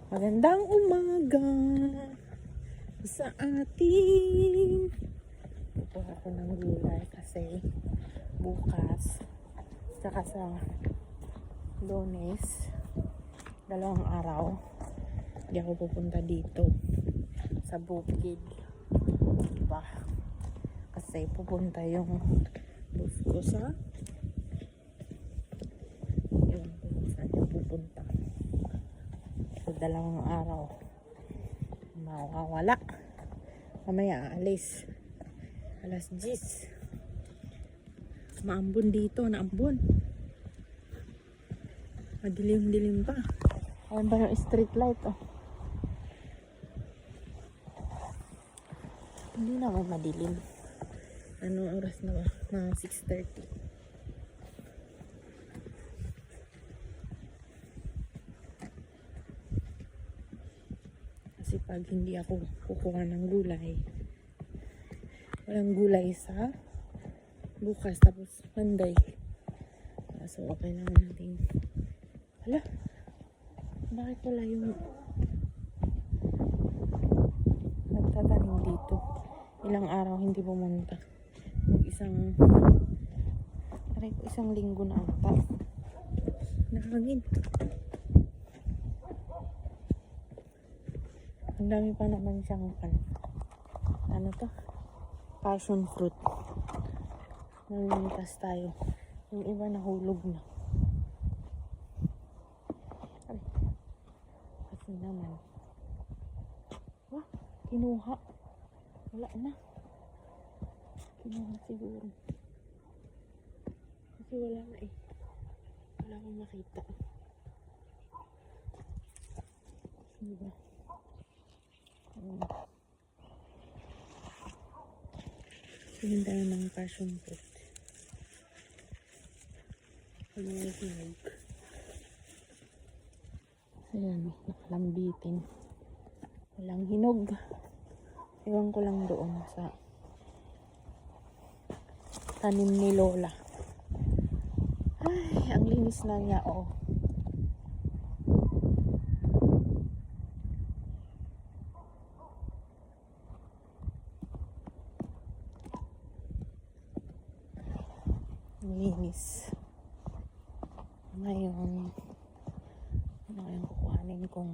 Magandang umaga sa ating. Kukuha ako ng gulay kasi bukas saka sa Lunes, 2 araw, hindi ako pupunta dito sa bukid, diba? Kasi pupunta yung bus ko sa yun, kung saan yung pupunta. So, 2 araw mawawala. Mamaya aalis alas 10. Maambon dito, naambon. Madilim-dilim pa. Ayan ba yung street light, oh. Hindi naman madilim. Anong oras na ba? Mga 6:30. Kasi pag hindi ako kukuha ng gulay, walang gulay sa bukas, tapos Monday. So okay lang natin. Hala, bakit wala yung nagtatanim dito? Ilang araw hindi pumunta. Isang linggo na ata. Nahangin. Ang dami pa naman siyang ano to? Passion fruit. Nalilitas tayo. Yung iba nahulog na. Ay. Kasi naman. Wah, kinuha. Wala na. Kinuha siguro. Kasi wala na eh. Wala akong makita. Diba? Tingin tayo ng passion fruit. Walang hinog. Ayan, nakalambitin. Walang hinog. Iwan ko lang doon sa tanim ni Lola. Ay, ang linis na niya, oh. Linis. Ngayon, kukuhanin kong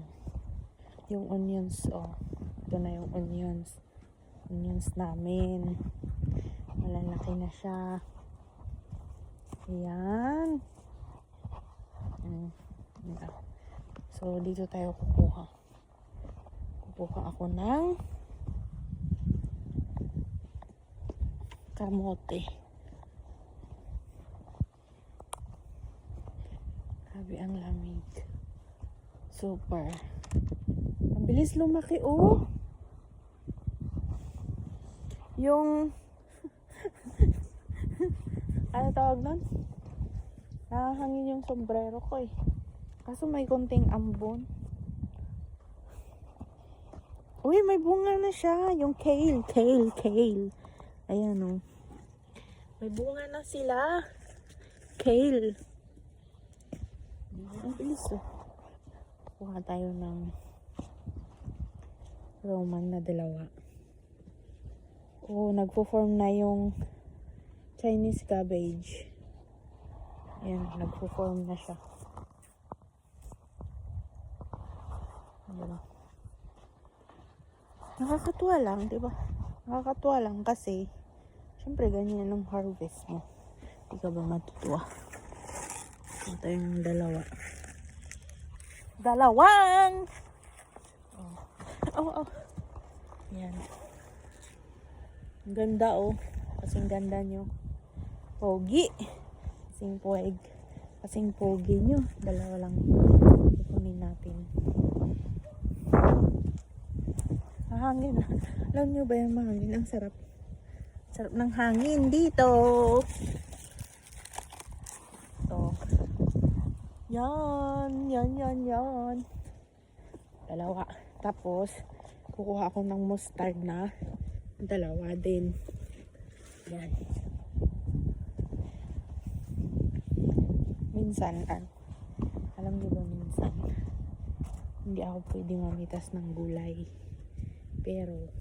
yung onions, oh. Ito na yung onions namin. Malalaki na siya. Ayan. So dito tayo kukuha ako ng kamote. Grabe ang lamig. Super. Ang bilis lumaki, oh. Yung ano tawag nun? Nakahangin yung sombrero ko eh. Kaso may konting ambon. Uy, may bunga na siya. Yung kale. Ayan, oh. May bunga na sila. Kale. Ang bilis, oh. Kuha tayo ng Roman na 2. Oh, nagpo-form na yung Chinese cabbage. Ayan, nagpo-form na siya. Ayan. Nakakatuwa lang, diba? Nakakatuwa lang kasi syempre ganyan ang harvest mo. Hindi ka ba matutuwa? Ito yung 2. Dalawang! Oh. Ayan. Ang ganda, oh. Kasing ganda nyo. Pogi. Kasing pogi nyo. 2 lang kukunin natin. Hangin. Alam nyo ba yung mahangin? Ang sarap. Sarap ng hangin dito. So, yan. 2. Tapos, kukuha ako ng mustard na 2 din. Yan. Minsan, alam niyo ba minsan, hindi ako pwede mamitas ng gulay. Pero,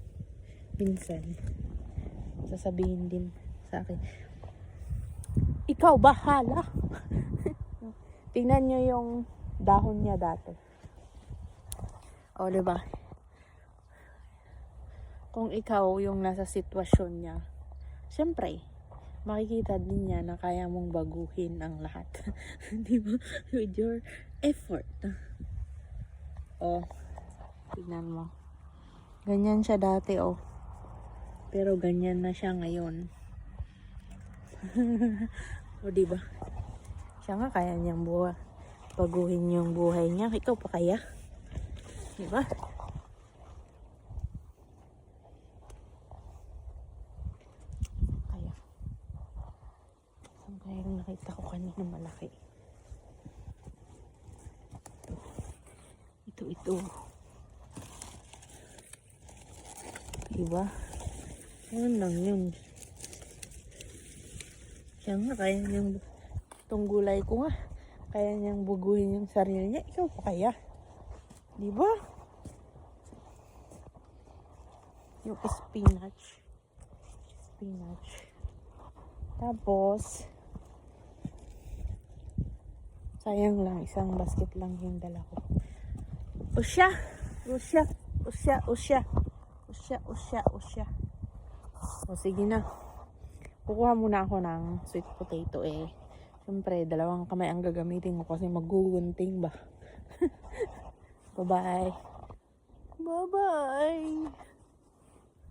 minsan, sasabihin din sa akin, ikaw bahala. Tingnan nyo yung dahon niya dati. O, diba? Kung ikaw yung nasa sitwasyon niya, syempre, makikita din niya na kaya mong baguhin ang lahat. Diba? With your effort. O, tingnan mo. Ganyan siya dati, oh. Pero ganyan na siya ngayon. O, diba? Siya nga kaya niyang baguhin yung buhay niya. Ikaw pa kaya? Diba? Kaya. Saan kaya yung nakita ko kanina malaki? Ito. Diba? Ano lang yun. Siya nga, kaya niyang itong gulay ko nga. Kaya niyang buguhin yung sarili niya. Ikaw pa kaya? Diba? Yung spinach. Tapos, sayang lang, isang basket lang yung dala ko. Usya. O sige na. Kukuha muna ako ng sweet potato eh. Siyempre, 2 kamay ang gagamitin ko kasi magugunting ba. Bye-bye.